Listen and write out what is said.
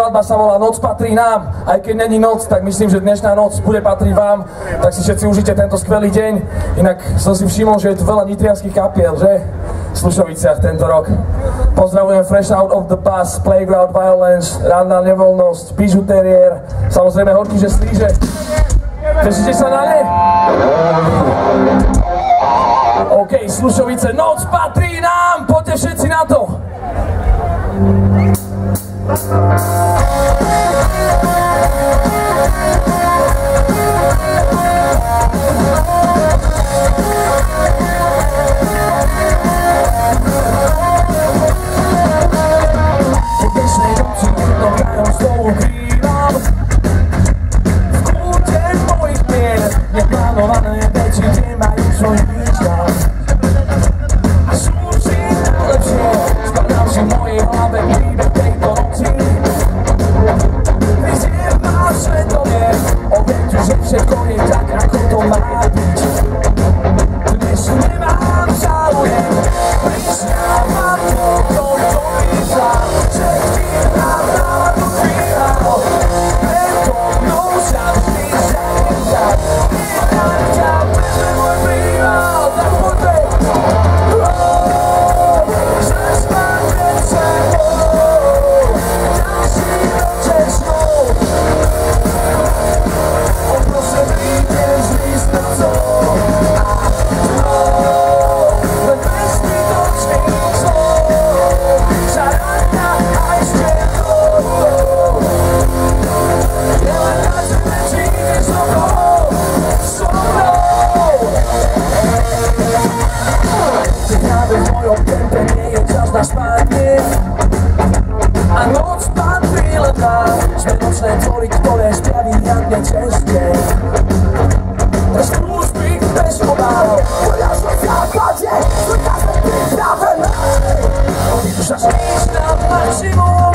skladba sa volá Noc patrí nám. Aj keď není noc, tak myslím, že dnešná noc bude patriť vám. Tak si všetci užite tento skvelý deň. Inak som si všimol, že je tu veľa nitrianských kapiel, že? V Slušoviciach tento rok. Pozdravujem Fresh Out of the Bus, Playground Violence, Ranná nevoľnosť, Bižuteriér, samozrejme Horky, že slíže. Tešíte sa na ne? OK, Slušovice, noc patrí nám, poďte všetci na to. Po dnešnej noci jedno tajomstvo ukrývam. V kúte mojich miest neplánované veci nemajú čo nič dám. A sú si najlepšie, skladám si v mojej hlave príbeh tejto noci. Vyziem ma svedomie, obieťu, že všetko je tak, ako to má byť. Dnes nemám záujem, prisňávam to, kto myslel, že chvíľ nám náladu chvíľal. Preto mnou sa vždy zamietať, nechám ťa vezme môj príval, tak poďme. Zaspať pred sebou, ďalší noče snov. Oprose príde zlý s nocou a tmou. Len bez zbytočných slov sa ráňa aj s tebou. Je len na tebe, či ide so mnou. Ty práve v mojom tempe nie je čas na spanie. A noc patrí len nám. Sme nočné tvory, ktoré spia vyjadne čestne. Bez túžby, bez obáv, po našom základe sú sme pripravené. Ty sa sníš na maximum.